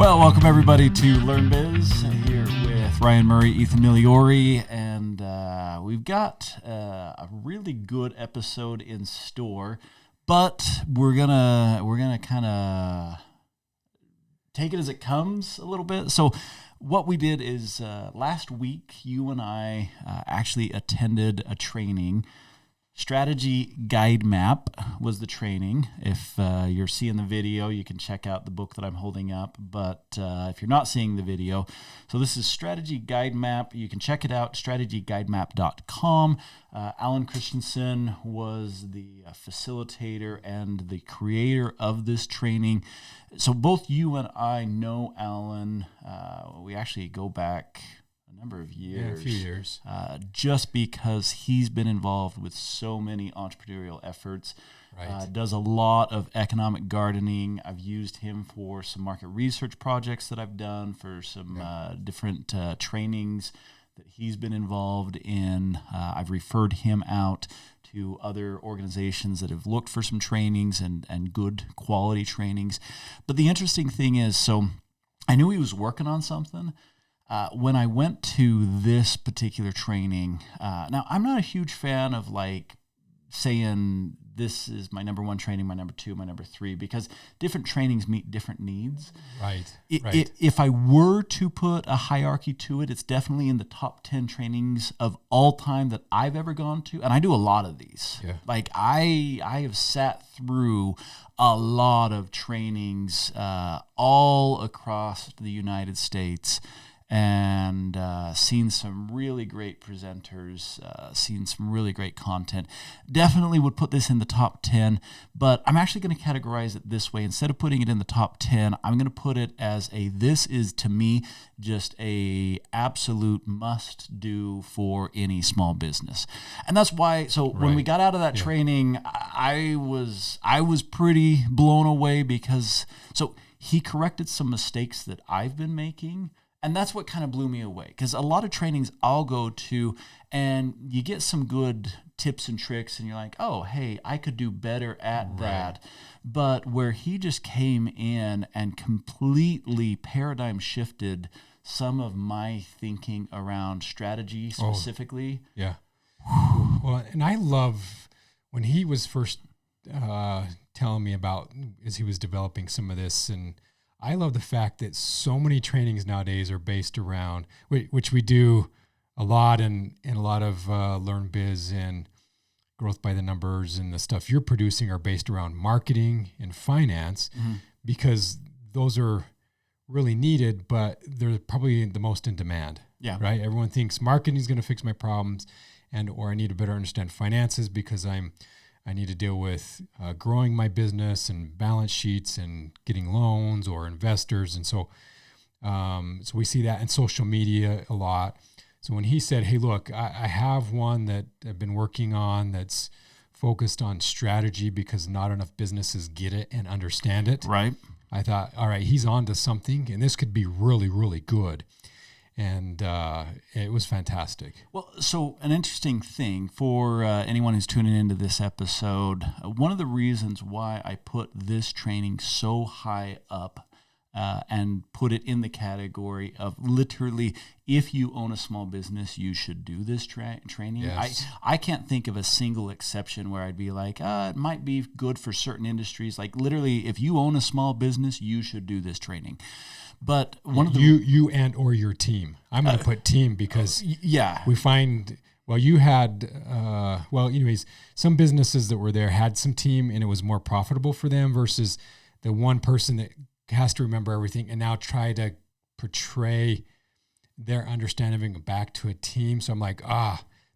Well, welcome everybody to Learn Biz here with Ryan Murray, Ethan Miliori, and we've got a really good episode in store. But we're gonna kind of take it as it comes a little bit. So what we did is last week, you and I actually attended a training. Strategy Guidemap was the training. If you're seeing the video, you can check out the book that I'm holding up. But if you're not seeing the video, so this is Strategy Guidemap. You can check it out, strategyguidemap.com. Alan Christensen was the facilitator and the creator of this training. So both you and I know Alan. We actually go back number of years. A few years. Just because he's been involved with so many entrepreneurial efforts. Right. Does a lot of economic gardening. I've used him for some market research projects that I've done, for some different trainings that he's been involved in. I've referred him out to other organizations that have looked for some trainings and good quality trainings. But the interesting thing is, so I knew he was working on something. When I went to this particular training, now I'm not a huge fan of like saying this is my number one training, my number two, my number three, because different trainings meet different needs. Right. If I were to put a hierarchy to it, it's definitely in the top 10 trainings of all time that I've ever gone to. And I do a lot of these. Yeah. Like I have sat through a lot of trainings all across the United States, and seen some really great presenters, seen some really great content. Definitely would put this in the top 10, but I'm actually going to categorize it this way. Instead of putting it in the top 10, I'm going to put it as this is to me just a absolute must do for any small business. And that's why, so when we got out of that training, I was pretty blown away because, so he corrected some mistakes that I've been making. And that's what kind of blew me away, because a lot of trainings I'll go to and you get some good tips and tricks and you're like, oh, hey, I could do better at that. But where he just came in and completely paradigm shifted some of my thinking around strategy specifically. Oh, yeah. Well, and I love when he was first telling me about as he was developing some of this, and I love the fact that so many trainings nowadays are based around, which we do a lot in a lot of Learn Biz and Growth by the Numbers, and the stuff you're producing are based around marketing and finance, because those are really needed, but they're probably the most in demand. Yeah. Right? Everyone thinks marketing is going to fix my problems, or I need to better understand finances because I need to deal with growing my business and balance sheets and getting loans or investors. And so we see that in social media a lot. So when he said, hey, look, I have one that I've been working on that's focused on strategy because not enough businesses get it and understand it. Right. I thought, all right, he's on to something, and this could be really, really good. And it was fantastic. Well, so an interesting thing for anyone who's tuning into this episode, one of the reasons why I put this training so high up and put it in the category of literally, if you own a small business, you should do this training. Yes. I can't think of a single exception where I'd be like, it might be good for certain industries. Like literally, if you own a small business, you should do this training. But one of the you and or your team. I'm going to put team because we find you had anyways, some businesses that were there had some team and it was more profitable for them versus the one person that has to remember everything and now try to portray their understanding back to a team. So I'm like,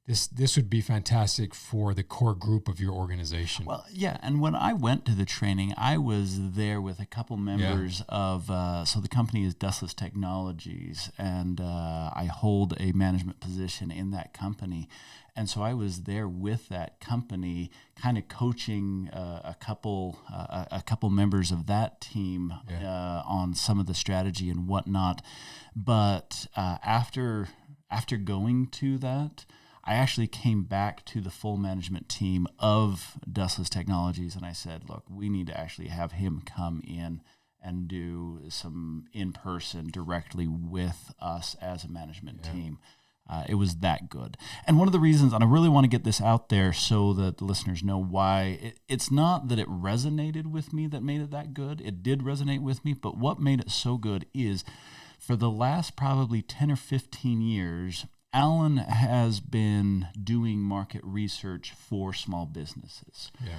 this would be fantastic for the core group of your organization. Well, yeah, and when I went to the training, I was there with a couple members of, so the company is Dustless Technologies, and I hold a management position in that company. And so I was there with that company, kind of coaching a couple members of that team on some of the strategy and whatnot. But after going to that, I actually came back to the full management team of Dustless Technologies, and I said, look, we need to actually have him come in and do some in-person directly with us as a management team. It was that good. And one of the reasons, and I really want to get this out there so that the listeners know why, it's not that it resonated with me that made it that good. It did resonate with me, but what made it so good is for the last probably 10 or 15 years, Alan has been doing market research for small businesses. Yeah.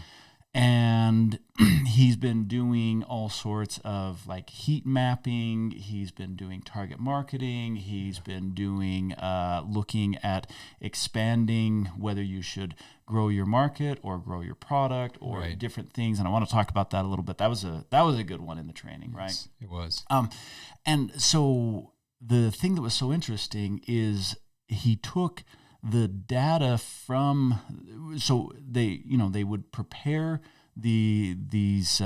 And he's been doing all sorts of like heat mapping. He's been doing target marketing. He's been doing looking at expanding whether you should grow your market or grow your product or different things. And I want to talk about that a little bit. That was a good one in the training, right? Yes, it was. And so the thing that was so interesting is he took the data from, so they would prepare these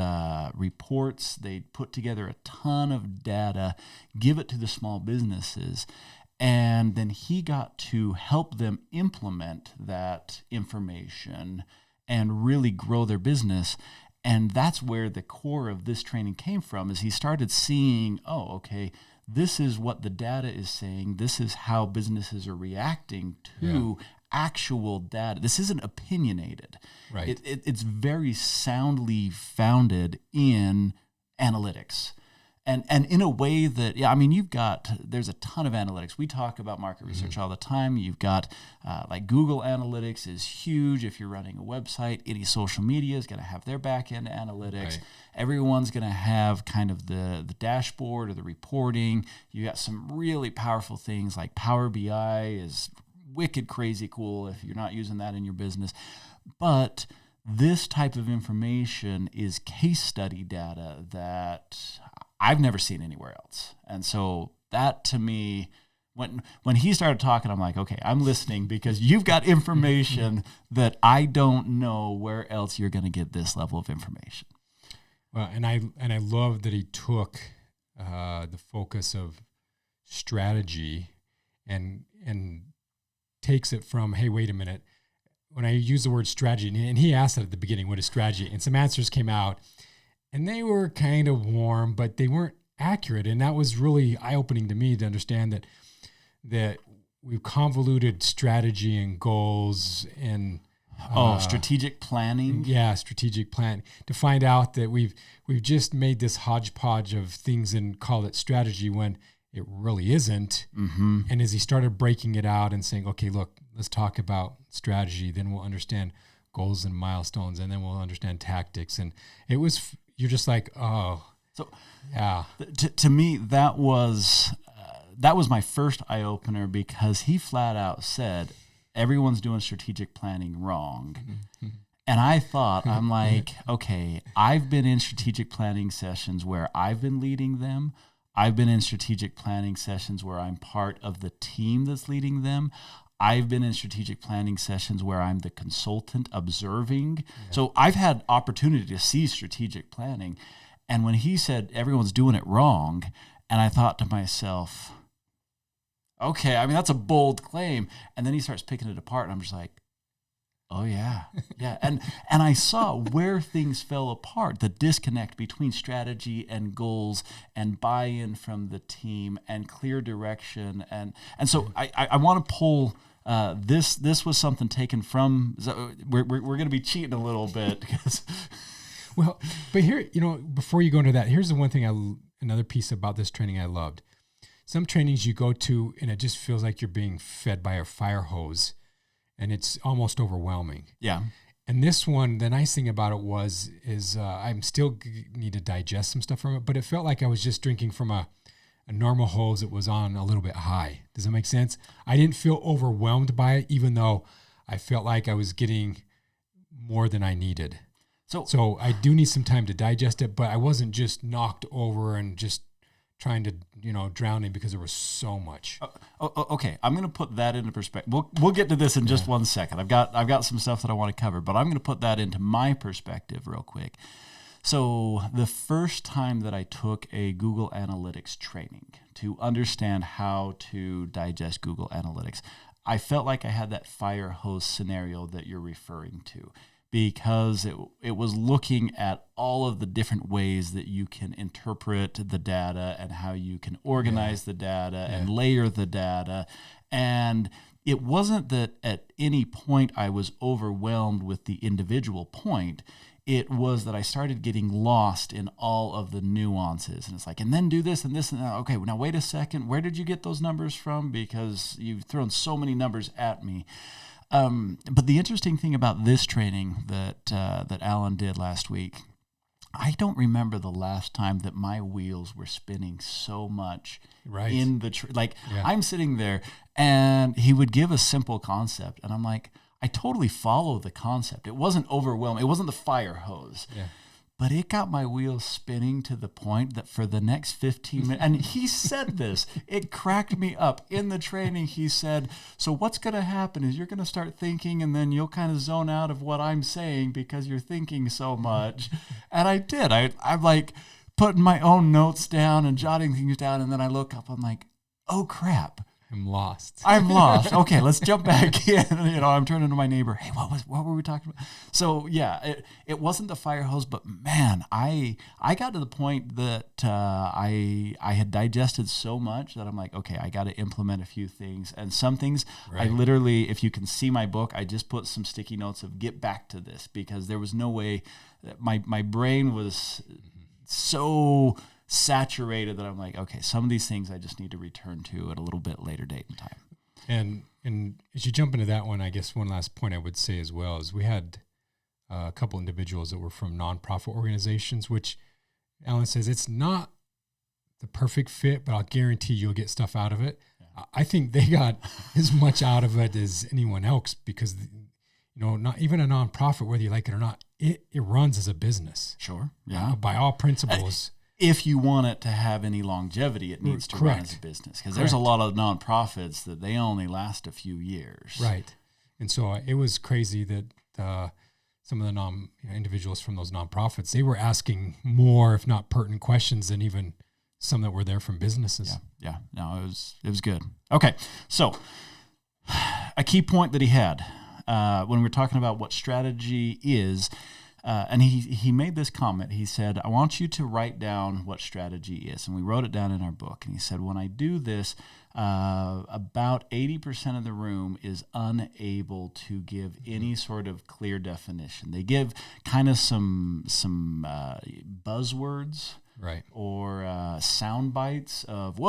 reports. They'd put together a ton of data, give it to the small businesses, and then he got to help them implement that information and really grow their business. And that's where the core of this training came from, is he started seeing, oh, okay, this is what the data is saying. This is how businesses are reacting to actual data. This isn't opinionated. Right. It's very soundly founded in analytics. And in a way that, there's a ton of analytics. We talk about market research all the time. You've got, like Google Analytics is huge. If you're running a website, any social media is going to have their back-end analytics. Right. Everyone's going to have kind of the dashboard or the reporting. You got some really powerful things like Power BI is wicked crazy cool if you're not using that in your business. But this type of information is case study data that I've never seen anywhere else. And so that to me, when he started talking, I'm like, okay, I'm listening because you've got information that I don't know where else you're going to get this level of information. Well, and I love that he took the focus of strategy and takes it from, hey, wait a minute. When I use the word strategy, and he asked that at the beginning, what is strategy? And some answers came out, and they were kind of warm, but they weren't accurate. And that was really eye-opening to me to understand that we've convoluted strategy and goals and strategic planning. Yeah, strategic plan, to find out that we've just made this hodgepodge of things and call it strategy when it really isn't. Mm-hmm. And as he started breaking it out and saying, okay, look, let's talk about strategy, then we'll understand goals and milestones, and then we'll understand tactics. And it was, you're just like, oh, so yeah. To me, that was my first eye opener, because he flat out said everyone's doing strategic planning wrong. Mm-hmm. And I thought, I'm like, okay, I've been in strategic planning sessions where I've been leading them. I've been in strategic planning sessions where I'm part of the team that's leading them. I've been in strategic planning sessions where I'm the consultant observing. Yeah. So I've had opportunity to see strategic planning. And when he said everyone's doing it wrong, and I thought to myself, okay, that's a bold claim. And then he starts picking it apart, and I'm just like, oh yeah, yeah. And I saw where things fell apart, the disconnect between strategy and goals and buy-in from the team and clear direction. And so I want to pull this was something taken from, so we're going to be cheating a little bit. Well, but here, before you go into that, here's the one thing another piece about this training I loved. Some trainings you go to and it just feels like you're being fed by a fire hose, and it's almost overwhelming. Yeah. And this one, the nice thing about it is I'm still need to digest some stuff from it, but it felt like I was just drinking from a normal hose that was on a little bit high. Does that make sense? I didn't feel overwhelmed by it, even though I felt like I was getting more than I needed. So I do need some time to digest it, but I wasn't just knocked over and just trying to, drowning because there was so much. Okay, I'm going to put that into perspective. We'll get to this in just 1 second. I've got some stuff that I want to cover, but I'm going to put that into my perspective real quick. So the first time that I took a Google Analytics training to understand how to digest Google Analytics, I felt like I had that fire hose scenario that you're referring to, because it was looking at all of the different ways that you can interpret the data and how you can organize the data and layer the data. And it wasn't that at any point I was overwhelmed with the individual point. It was that I started getting lost in all of the nuances. And it's like, and then do this and this and that. Okay, now wait a second. Where did you get those numbers from? Because you've thrown so many numbers at me. But the interesting thing about this training that Alan did last week, I don't remember the last time that my wheels were spinning so much in the I'm sitting there and he would give a simple concept and I'm like, I totally follow the concept. It wasn't overwhelming. It wasn't the fire hose. Yeah. But it got my wheels spinning to the point that for the next 15 minutes, and he said this, it cracked me up. In the training, he said, so what's going to happen is you're going to start thinking and then you'll kind of zone out of what I'm saying because you're thinking so much. And I did. I'm like putting my own notes down and jotting things down. And then I look up, I'm like, oh, crap. I'm lost. Okay, let's jump back in. I'm turning to my neighbor. Hey, what were we talking about? So yeah, it wasn't the fire hose, but man, I got to the point that I had digested so much that I'm like, okay, I got to implement a few things, and some things I literally, if you can see my book, I just put some sticky notes of get back to this because there was no way that my brain was so saturated that I'm like, okay, some of these things I just need to return to at a little bit later date and time. And as you jump into that one, I guess one last point I would say as well is we had a couple individuals that were from nonprofit organizations, which Alan says it's not the perfect fit, but I'll guarantee you'll get stuff out of it. Yeah. I think they got as much out of it as anyone else because, not even a nonprofit, whether you like it or not, it runs as a business. Sure. Yeah. By all principles. If you want it to have any longevity, it needs to run as a business because there's a lot of nonprofits that they only last a few years. Right. And so it was crazy that some of the individuals from those nonprofits, they were asking more, if not pertinent questions than even some that were there from businesses. Yeah. No, it was good. Okay. So a key point that he had when we're talking about what strategy is, and he made this comment. He said, I want you to write down what strategy is. And we wrote it down in our book. And he said, when I do this, about 80% of the room is unable to give any sort of clear definition. They give kind of some buzzwords. Right. Or sound bites of,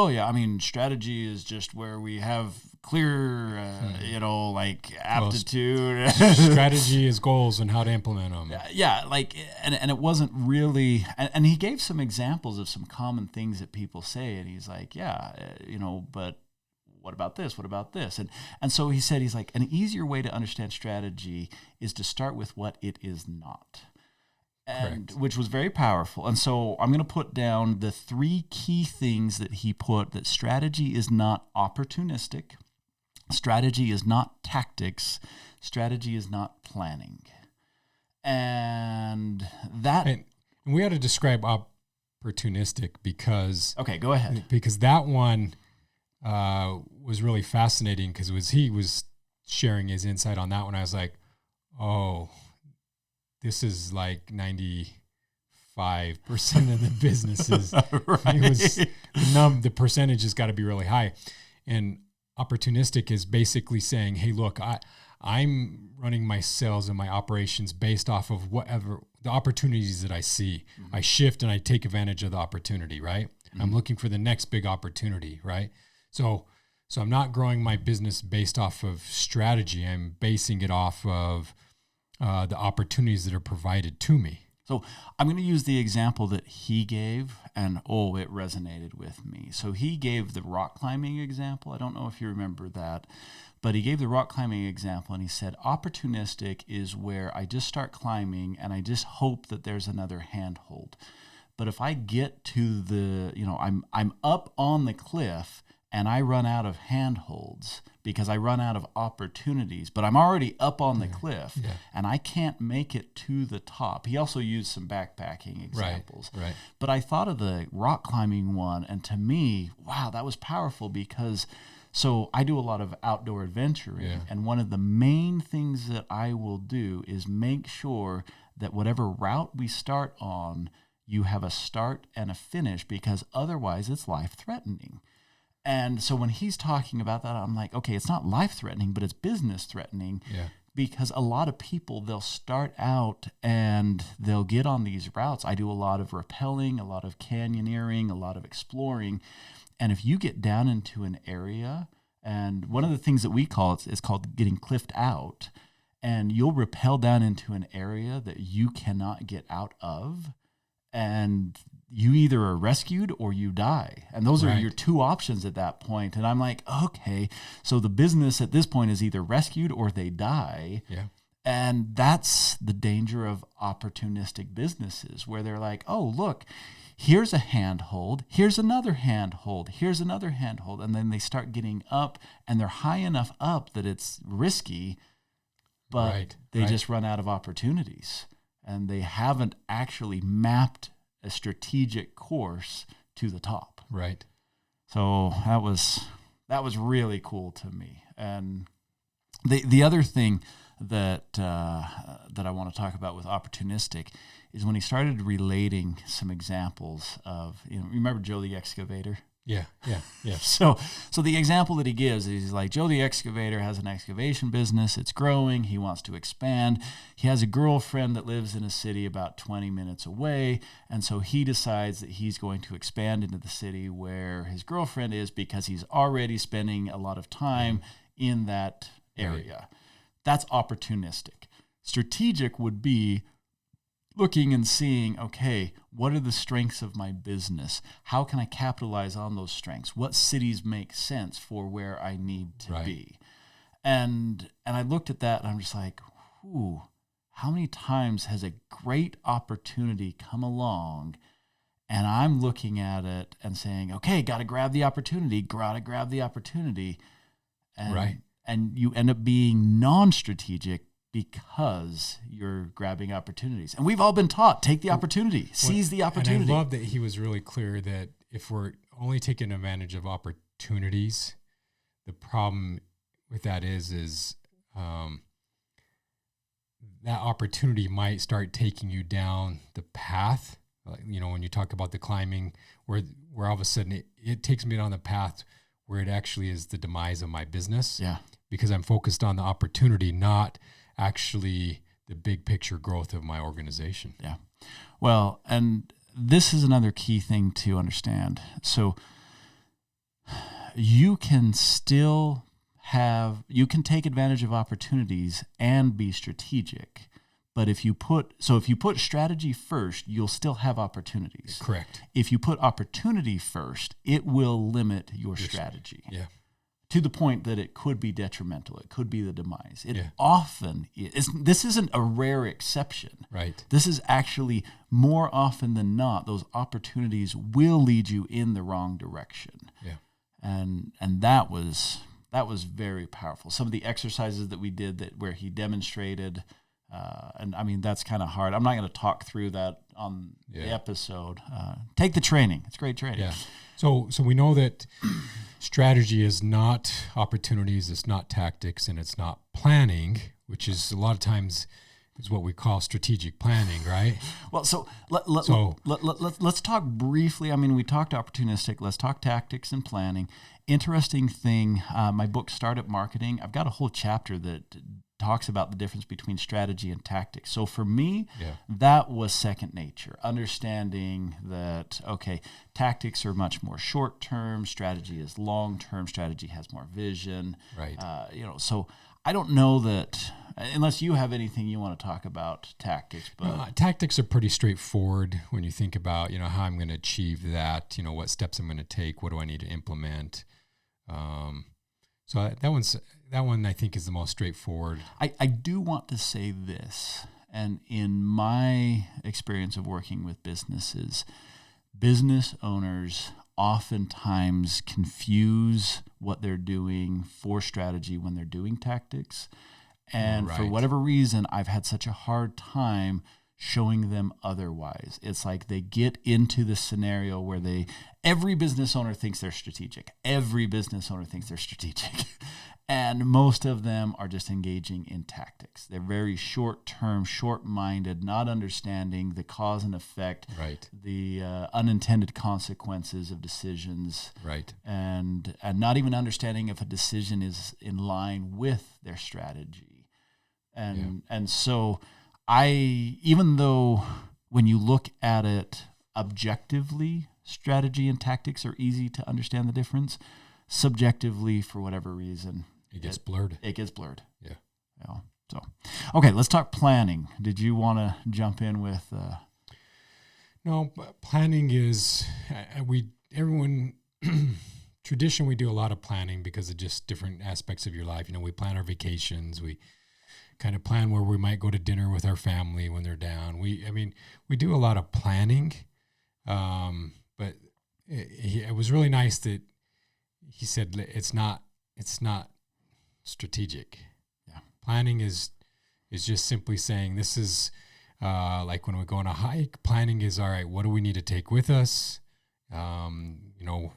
strategy is just where we have clear, aptitude. Strategy is goals and how to implement them. Yeah, and it wasn't really, and he gave some examples of some common things that people say, and he's like, but what about this? What about this? And so he said, he's like, an easier way to understand strategy is to start with what it is not. And which was very powerful. And so I'm going to put down the 3 key things that he put: that strategy is not opportunistic, strategy is not tactics, strategy is not planning. And that... And we had to describe opportunistic because... Okay, go ahead. Because that one was really fascinating because he was sharing his insight on that one. I was like, oh... This is like 95% of the businesses. Right. The percentage has got to be really high. And opportunistic is basically saying, hey, look, I'm running my sales and my operations based off of whatever the opportunities that I see. Mm-hmm. I shift and I take advantage of the opportunity, right? Mm-hmm. I'm looking for the next big opportunity, right? So I'm not growing my business based off of strategy. I'm basing it off of the opportunities that are provided to me. So I'm going to use the example that he gave, and it resonated with me. So he gave the rock climbing example. I don't know if you remember that, but he gave the rock climbing example, and he said, opportunistic is where I just start climbing and I just hope that there's another handhold. But if I get to the, I'm up on the cliff and I run out of handholds because I run out of opportunities, but I'm already up on the cliff and I can't make it to the top. He also used some backpacking examples. Right. But I thought of the rock climbing one, and to me, wow, that was powerful because So I do a lot of outdoor adventuring, and one of the main things that I will do is make sure that whatever route we start on, you have a start and a finish, because otherwise it's life-threatening. And so when he's talking about that, I'm like, okay, it's not life-threatening, but it's business-threatening. Yeah. Because a lot of people, they'll start out and they'll get on these routes. I do a lot of rappelling, a lot of canyoneering, a lot of exploring. And if you get down into an area, and one of the things that we call it's called getting cliffed out, and you'll rappel down into an area that you cannot get out of, and you either are rescued or you die. And those are your two options at that point. And I'm like, okay, so the business at this point is either rescued or they die. Yeah. And that's the danger of opportunistic businesses, where they're like, oh, look, here's a handhold, here's another handhold, here's another handhold. And then they start getting up, and they're high enough up that it's risky, but they just run out of opportunities. And they haven't actually mapped a strategic course to the top. Right. So that was really cool to me. And the other thing that I want to talk about with opportunistic is when he started relating some examples of, remember Joe the Excavator? Yeah. So the example that he gives is he's like, Joe the Excavator has an excavation business. It's growing. He wants to expand. He has a girlfriend that lives in a city about 20 minutes away. And so he decides that he's going to expand into the city where his girlfriend is, because he's already spending a lot of time in that area. That's opportunistic. Strategic would be looking and seeing, okay, what are the strengths of my business? How can I capitalize on those strengths? What cities make sense for where I need to be? And I looked at that and I'm just like, ooh, how many times has a great opportunity come along and I'm looking at it and saying, okay, got to grab the opportunity. And you end up being non-strategic because you're grabbing opportunities. And we've all been taught, take the opportunity, seize the opportunity. And I love that he was really clear that if we're only taking advantage of opportunities, the problem with that is that opportunity might start taking you down the path. Like, when you talk about the climbing, where all of a sudden it takes me down the path where it actually is the demise of my business. Yeah. Because I'm focused on the opportunity, not actually the big picture growth of my organization. Yeah. Well, and this is another key thing to understand. So you can take advantage of opportunities and be strategic. But if you put strategy first, you'll still have opportunities. Correct. If you put opportunity first, it will limit your strategy. Yeah. To the point that it could be detrimental. It could be the demise. It often is. This isn't a rare exception. Right. This is actually more often than not, those opportunities will lead you in the wrong direction. Yeah. And that was very powerful. Some of the exercises that we did where he demonstrated, and I mean, that's kind of hard. I'm not going to talk through that on the episode. Take the training. It's great training. Yeah. So we know that strategy is not opportunities, it's not tactics, and it's not planning, which is a lot of times is what we call strategic planning, right? Well, let's talk briefly. I mean, we talked opportunistic. Let's talk tactics and planning. Interesting thing, my book, Startup Marketing, I've got a whole chapter that talks about the difference between strategy and tactics. So for me, that was second nature, understanding that, okay, tactics are much more short-term, strategy is long-term, strategy has more vision. Right. So I don't know that, unless you have anything you want to talk about tactics. But tactics are pretty straightforward when you think about, how I'm going to achieve that, what steps I'm going to take, what do I need to implement. So that one I think is the most straightforward. I do want to say this, and in my experience of working with businesses, business owners oftentimes confuse what they're doing for strategy when they're doing tactics. And for whatever reason, I've had such a hard time showing them otherwise. It's like they get into the scenario where every business owner thinks they're strategic. Every business owner thinks they're strategic. And most of them are just engaging in tactics. They're very short-term, short-minded, not understanding the cause and effect, right, the unintended consequences of decisions, right, and not even understanding if a decision is in line with their strategy. And so even though when you look at it objectively, strategy and tactics are easy to understand the difference, subjectively, for whatever reason, it gets blurred. It gets blurred. Yeah. So, okay, let's talk planning. Did you want to jump in with? No, planning is everyone. Tradition, we do a lot of planning because of just different aspects of your life. We plan our vacations. We kind of plan where we might go to dinner with our family when they're down. We do a lot of planning. But it was really nice that he said it's not strategic. Yeah. Planning is just simply saying this is like when we go on a hike. Planning is, all right, what do we need to take with us?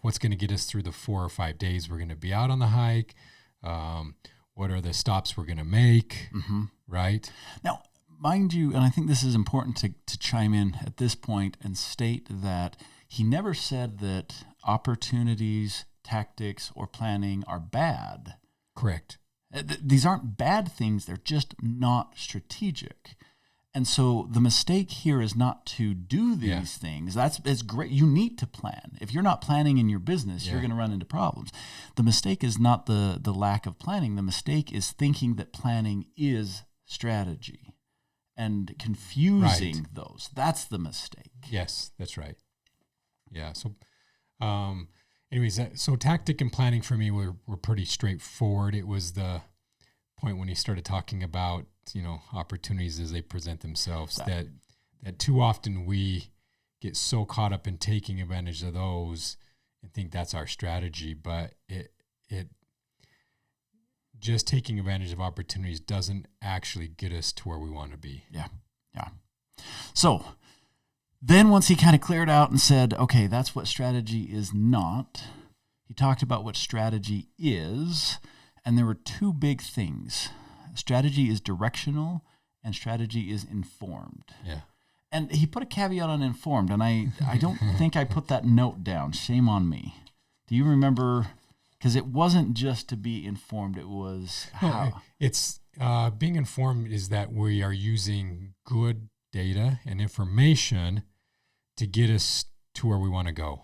What's going to get us through the 4 or 5 days we're going to be out on the hike? What are the stops we're going to make? Mm-hmm. Right? Now, mind you, and I think this is important to chime in at this point and state that he never said that opportunities, tactics, or planning are bad. Correct. These aren't bad things. They're just not strategic. And so the mistake here is not to do these things. It's great. You need to plan. If you're not planning in your business, you're going to run into problems. The mistake is not the lack of planning. The mistake is thinking that planning is strategy and confusing those. That's the mistake. Yes, that's right. Yeah. So, anyways, so tactic and planning for me were pretty straightforward. It was the point when he started talking about, opportunities as they present themselves, that too often we get so caught up in taking advantage of those and think that's our strategy, but it just taking advantage of opportunities doesn't actually get us to where we want to be. Yeah. So then once he kind of cleared out and said, okay, that's what strategy is not, he talked about what strategy is, and there were two big things. Strategy is directional and strategy is informed. Yeah. And he put a caveat on informed, and I don't think I put that note down. Shame on me. Do you remember? Because it wasn't just to be informed. It was how. It's being informed is that we are using good data and information to get us to where we want to go.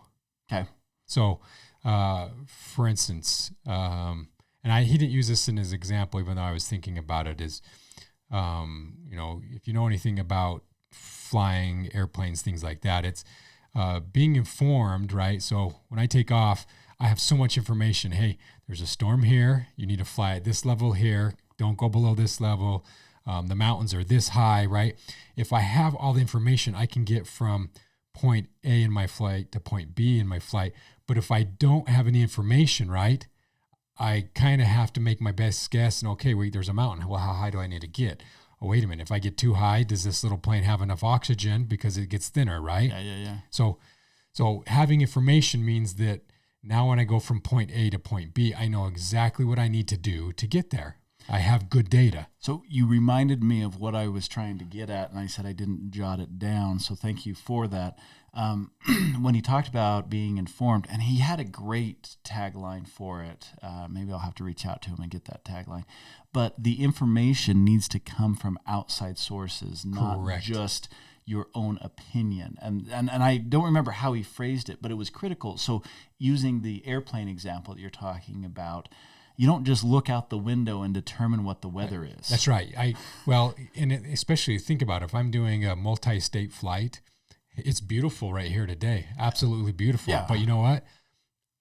Okay. So, for instance, and he didn't use this in his example, even though I was thinking about it, is, if you know anything about flying airplanes, things like that, it's being informed, right? So when I take off, I have so much information. Hey, there's a storm here. You need to fly at this level here. Don't go below this level. The mountains are this high, right? If I have all the information, I can get from point A in my flight to point B in my flight. But if I don't have any information, right, I kind of have to make my best guess. And okay, wait, there's a mountain. Well, how high do I need to get? Oh, wait a minute. If I get too high, does this little plane have enough oxygen because it gets thinner, right? Yeah. So having information means that now when I go from point A to point B, I know exactly what I need to do to get there. I have good data. So you reminded me of what I was trying to get at, and I said I didn't jot it down, so thank you for that. When he talked about being informed, and he had a great tagline for it. Maybe I'll have to reach out to him and get that tagline. But the information needs to come from outside sources, not Correct. just your own opinion. And I don't remember how he phrased it, but it was critical. So using the airplane example that you're talking about, you don't just look out the window and determine what the weather is. That's right. Especially think about it. If I'm doing a multi-state flight, it's beautiful right here today. Absolutely beautiful. Yeah. But you know what?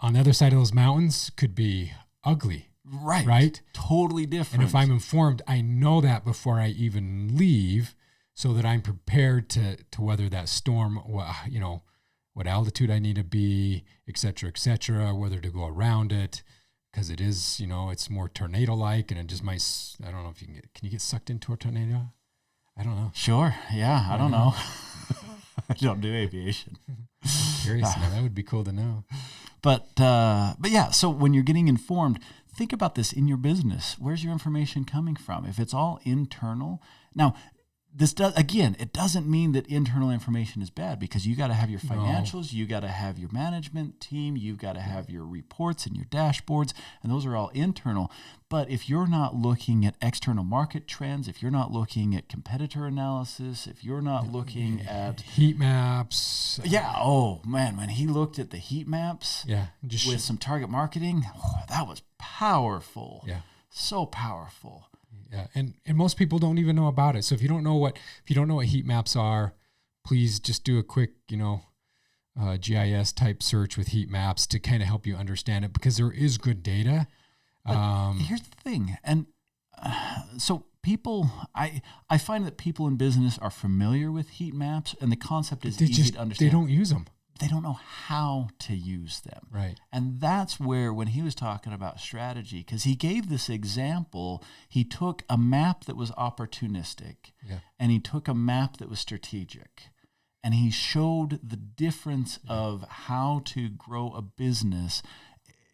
On the other side of those mountains could be ugly. Right? Totally different. And if I'm informed, I know that before I even leave so that I'm prepared to weather that storm, what altitude I need to be, et cetera, whether to go around it. Because it is, it's more tornado-like, and it just might. I don't know if can you get sucked into a tornado? I don't know. Sure. Yeah. I don't know. I don't do aviation. I'm curious. Now. That would be cool to know. But yeah, so when you're getting informed, think about this in your business. Where's your information coming from? If it's all internal, now it doesn't mean that internal information is bad, because you got to have your financials, you got to have your management team, you've got to have your reports and your dashboards, and those are all internal. But if you're not looking at external market trends, if you're not looking at competitor analysis, if you're not looking at heat maps. Yeah. Oh man, when he looked at the heat maps with some target marketing, that was powerful. Yeah. So powerful. Yeah, and most people don't even know about it. So if you don't know what heat maps are, please just do a quick, GIS type search with heat maps to kind of help you understand it, because there is good data. Here's the thing, and so people, I find that people in business are familiar with heat maps, and the concept is easy to understand. They don't use them. They don't know how to use them. Right. And that's where, when he was talking about strategy, because he gave this example, he took a map that was opportunistic and he took a map that was strategic. And he showed the difference of how to grow a business.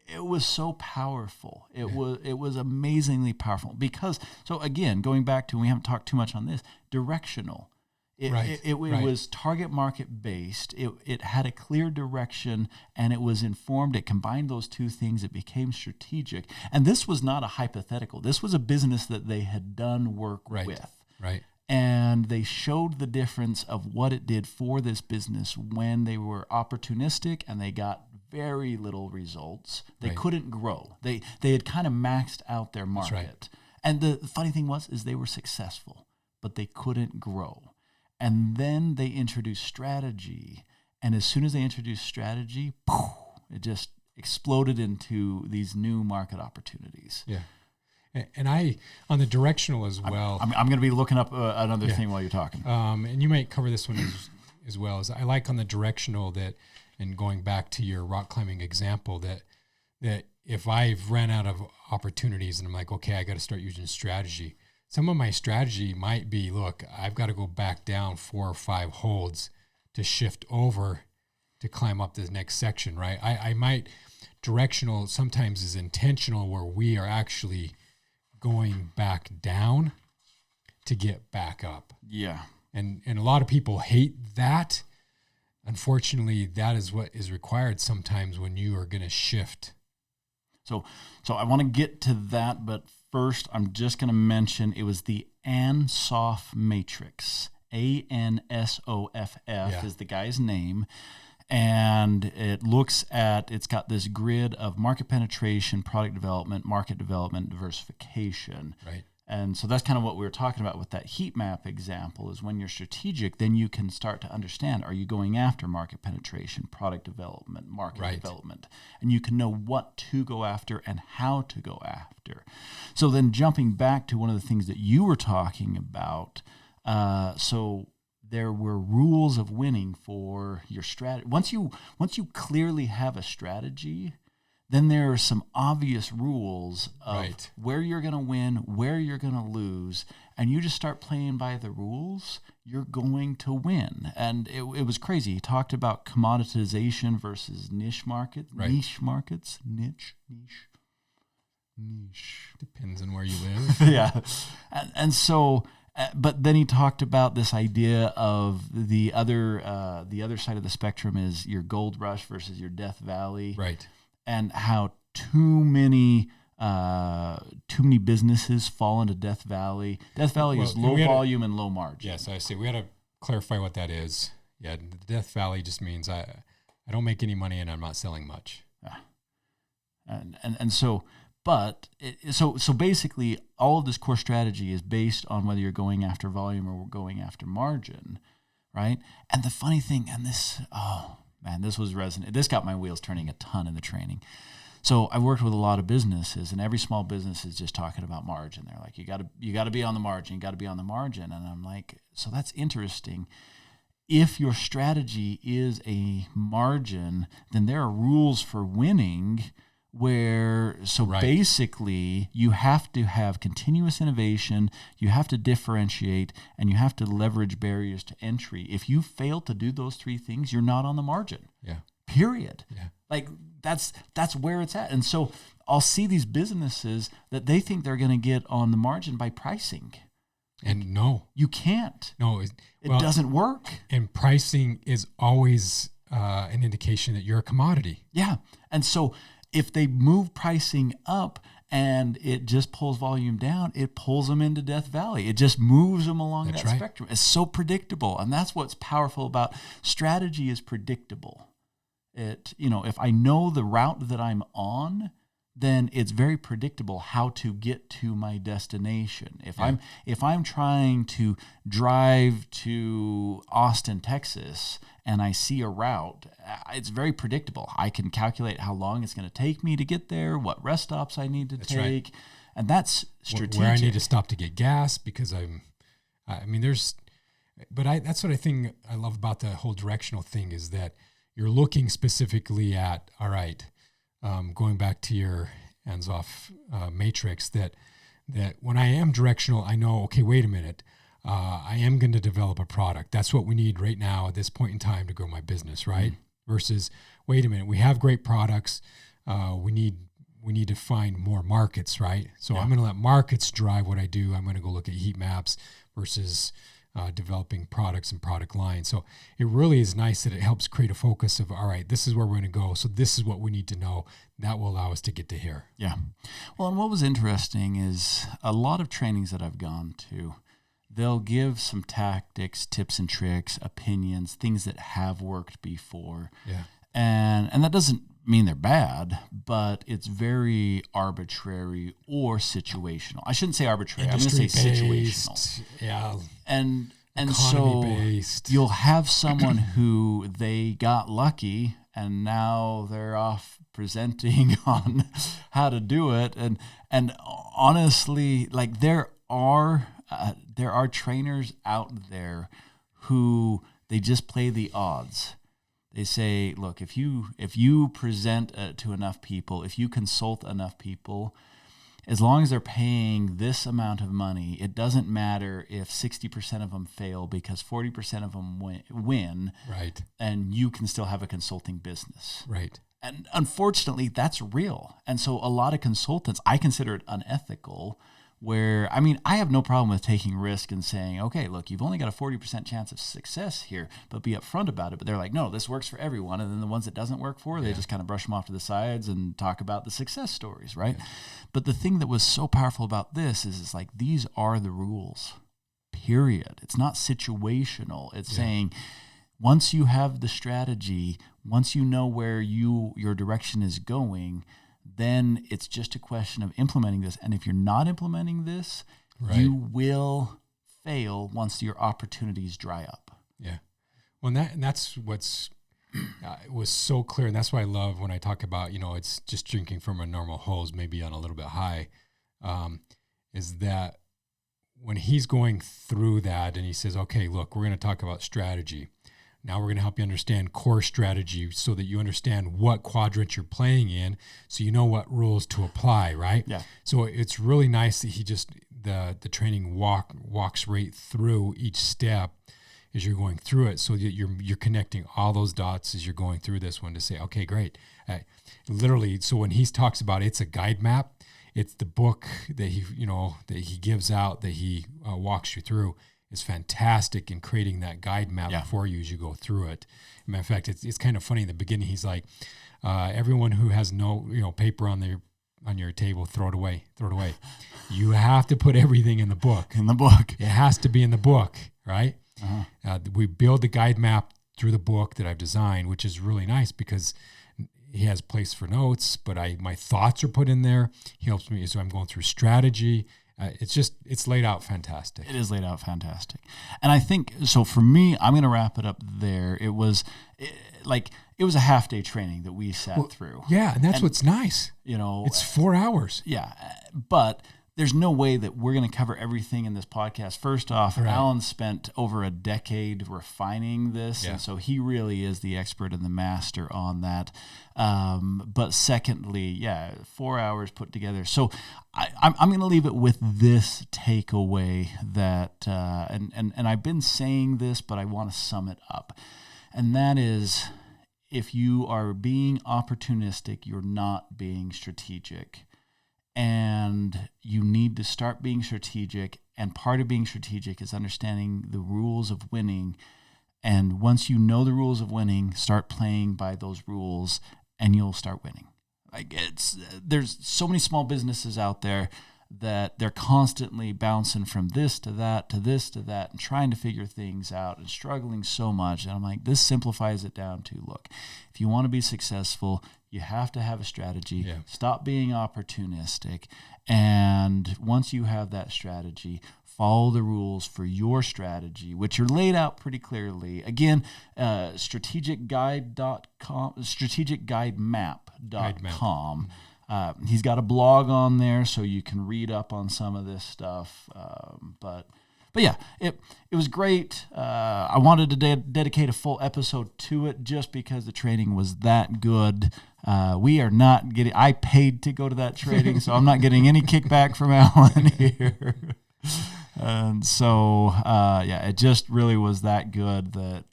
It was so powerful. It was amazingly powerful, because, so again, going back to, we haven't talked too much on this, directional. It was target market based. It had a clear direction, and it was informed. It combined those two things. It became strategic. And this was not a hypothetical. This was a business that they had done work with. Right. And they showed the difference of what it did for this business when they were opportunistic and they got very little results. They couldn't grow. They had kind of maxed out their market. Right. And the funny thing is they were successful, but they couldn't grow. And then they introduced strategy. And as soon as they introduced strategy, it just exploded into these new market opportunities. Yeah. And I, on the directional as well. I'm going to be looking up another thing while you're talking. And you might cover this one as well. As I like on the directional that, and going back to your rock climbing example, that if I've ran out of opportunities and I'm like, okay, I got to start using strategy. Some of my strategy might be, look, I've got to go back down 4 or 5 holds to shift over to climb up this next section, right? I might, directional sometimes is intentional, where we are actually going back down to get back up. Yeah. And a lot of people hate that. Unfortunately, that is what is required sometimes when you are going to shift. So I want to get to that, but first I'm just going to mention it was the ANSOF matrix. ANSOFF is the guy's name. And it's got this grid of market penetration, product development, market development, diversification. Right. And so that's kind of what we were talking about with that heat map example, is when you're strategic, then you can start to understand, are you going after market penetration, product development, market development? And you can know what to go after and how to go after. So then jumping back to one of the things that you were talking about, so there were rules of winning for your strategy. Once you clearly have a strategy, then there are some obvious rules of where you're going to win, where you're going to lose, and you just start playing by the rules, you're going to win. And it was crazy. He talked about commoditization versus niche markets. Depends on where you live. Yeah. And so, but then he talked about this idea of the other side of the spectrum is your gold rush versus your death valley. Right. And how too many businesses fall into Death Valley. Death Valley is low volume and low margin. Yes, I see. We had to clarify what that is. Yeah, the Death Valley just means I don't make any money and I'm not selling much. And so, but so basically, all of this core strategy is based on whether you're going after volume or going after margin, right? And the funny thing, and this, man, this was resonant. This got my wheels turning a ton in the training. So I worked with a lot of businesses, and every small business is just talking about margin. They're like, you got to be on the margin. You got to be on the margin. And I'm like, so that's interesting. If your strategy is a margin, then there are rules for winning where Right. basically you have to have continuous innovation, you have to differentiate, and you have to leverage barriers to entry. If you fail to do those three things, you're not on the margin. Yeah. Period. Yeah. Like that's where it's at. And so I'll see these businesses that they think they're going to get on the margin by pricing. And no, You can't. no, It doesn't work. And pricing is always an indication that you're a commodity. Yeah. And so if they move pricing up and it just pulls volume down, it pulls them into Death Valley. It just moves them along That's that right. spectrum. It's so predictable. And that's what's powerful about strategy is predictable. If I know the route that I'm on, then it's very predictable how to get to my destination. If I'm trying to drive to Austin, Texas, and I see a route, it's very predictable. I can calculate how long it's going to take me to get there, what rest stops I need to take, right. And that's strategic. Where I need to stop to get gas because that's what I think I love about the whole directional thing is that you're looking specifically at, all right, going back to your hands-off matrix, that when I am directional, I know, okay, wait a minute, I am going to develop a product. That's what we need right now at this point in time to grow my business, right? Mm-hmm. Versus, wait a minute, we have great products. We need to find more markets, right? So I'm going to let markets drive what I do. I'm going to go look at heat maps versus developing products and product lines. So it really is nice that it helps create a focus of, all right, this is where we're going to go. So this is what we need to know. That will allow us to get to here. Yeah. Well, and what was interesting is a lot of trainings that I've gone to, they'll give some tactics, tips and tricks, opinions, things that have worked before. Yeah. And that doesn't mean they're bad, but it's very arbitrary or situational. I shouldn't say arbitrary. I'm going to say situational. Yeah. And so you'll have someone who they got lucky and now they're off presenting on how to do it. And honestly, like there are trainers out there who they just play the odds. They say, look, if you present to enough people, if you consult enough people, as long as they're paying this amount of money, it doesn't matter if 60% of them fail because 40% of them win. Right. And you can still have a consulting business. Right. And unfortunately, that's real. And so a lot of consultants, I consider it unethical, where, I have no problem with taking risk and saying, okay, look, you've only got a 40% chance of success here, but be upfront about it. But they're like, no, this works for everyone. And then the ones it doesn't work for, they just kind of brush them off to the sides and talk about the success stories, right? Yeah. But the thing that was so powerful about this is like, these are the rules, period. It's not situational. It's saying, once you have the strategy, once you know where your direction is going, then it's just a question of implementing this. And if you're not implementing this, you will fail once your opportunities dry up. Yeah. Well, and that's what's was so clear. And that's why I love when I talk about, it's just drinking from a normal hose, maybe on a little bit high, is that when he's going through that and he says, okay, look, we're going to talk about strategy. Now we're going to help you understand core strategy so that you understand what quadrant you're playing in so you know what rules to apply, right? Yeah. So it's really nice that he just, the training walks right through each step as you're going through it so that you're connecting all those dots as you're going through this one to say, okay, great. Literally, so when he talks about it's a guide map, it's the book that he gives out, that he walks you through. Is fantastic in creating that guide map for you as you go through it. Matter of fact, it's kind of funny in the beginning. He's like, everyone who has no paper on your table, throw it away. You have to put everything in the book. It has to be in the book, right? Uh-huh. We build the guide map through the book that I've designed, which is really nice because he has place for notes, but my thoughts are put in there. He helps me, so I'm going through strategy. It's laid out fantastic. It is laid out fantastic. And I think, so for me, I'm going to wrap it up there. It was a half-day training that we sat through. Yeah, and that's what's nice. It's 4 hours. Yeah, but there's no way that we're going to cover everything in this podcast. First off, Right. Alan spent over a decade refining this, and so he really is the expert and the master on that. But secondly, 4 hours put together. So I'm going to leave it with this takeaway that, and I've been saying this, but I want to sum it up. And that is, if you are being opportunistic, you're not being strategic. And you need to start being strategic. And part of being strategic is understanding the rules of winning. And once you know the rules of winning, start playing by those rules and you'll start winning. Like there's so many small businesses out there that they're constantly bouncing from this to that to this to that and trying to figure things out and struggling so much. And I'm like, this simplifies it down to, look, if you want to be successful, you have to have a strategy. Yeah. Stop being opportunistic. And once you have that strategy, follow the rules for your strategy, which are laid out pretty clearly. Again, strategicguidemap.com. He's got a blog on there, so you can read up on some of this stuff. But yeah, it was great. I wanted to dedicate a full episode to it just because the training was that good. We are not getting. I paid to go to that training, so I'm not getting any kickback from Alan here. And so, it just really was that good that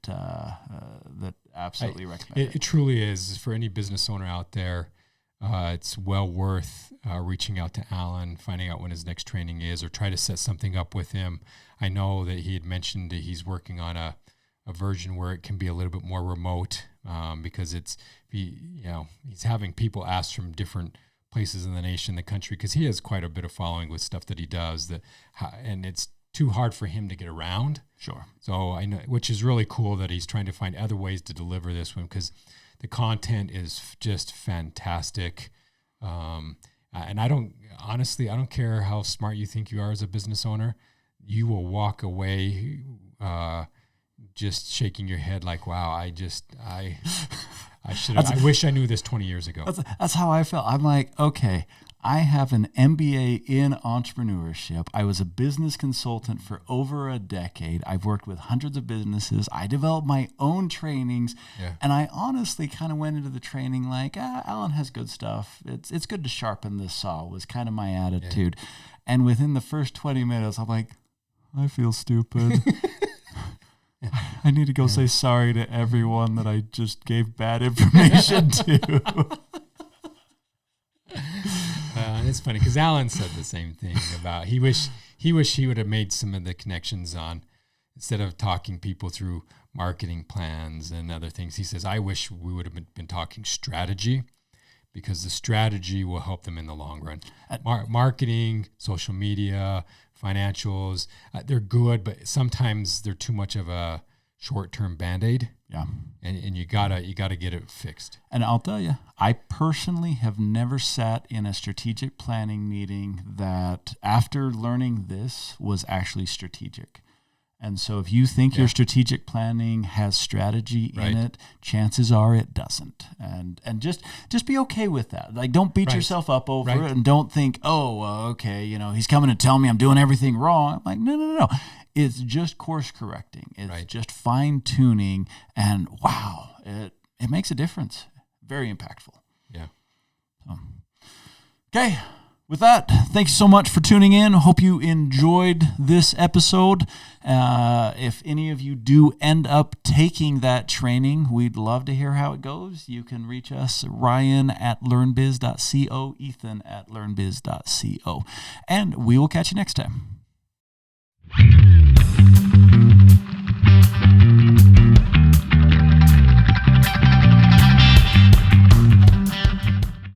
absolutely recommend it truly is for any business owner out there. It's well worth reaching out to Alan, finding out when his next training is, or try to set something up with him. I know that he had mentioned that he's working on a version where it can be a little bit more remote because he's having people ask from different places in the nation, the country, because he has quite a bit of following with stuff that he does, and it's too hard for him to get around. Sure. So I know, which is really cool that he's trying to find other ways to deliver this one, because the content is just fantastic. And I don't care how smart you think you are as a business owner. You will walk away just shaking your head like, wow, I wish I knew this 20 years ago. That's how I felt. I'm like, okay, I have an MBA in entrepreneurship. I was a business consultant for over a decade. I've worked with hundreds of businesses. I developed my own trainings. Yeah. And I honestly kind of went into the training like, Alan has good stuff. It's good to sharpen this saw was kind of my attitude. Yeah. And within the first 20 minutes, I'm like, I feel stupid. I need to go say sorry to everyone that I just gave bad information to. It's funny because Alan said the same thing about he wish he would have made some of the connections on, instead of talking people through marketing plans and other things. He says, I wish we would have been talking strategy, because the strategy will help them in the long run. Marketing, social media, financials, they're good, but sometimes they're too much of a short-term Band-Aid. Yeah. And you gotta get it fixed. And I'll tell you, I personally have never sat in a strategic planning meeting that, after learning this, was actually strategic. And so if you think your strategic planning has strategy in it, chances are it doesn't. And just be okay with that. Like, don't beat yourself up over it, and don't think, okay, he's coming to tell me I'm doing everything wrong. I'm like, no. It's just course correcting. It's just fine tuning, and wow, it makes a difference. Very impactful. Yeah. Okay. With that, thanks so much for tuning in. Hope you enjoyed this episode. If any of you do end up taking that training, we'd love to hear how it goes. You can reach us, Ryan@learnbiz.co, Ethan@learnbiz.co. And we will catch you next time.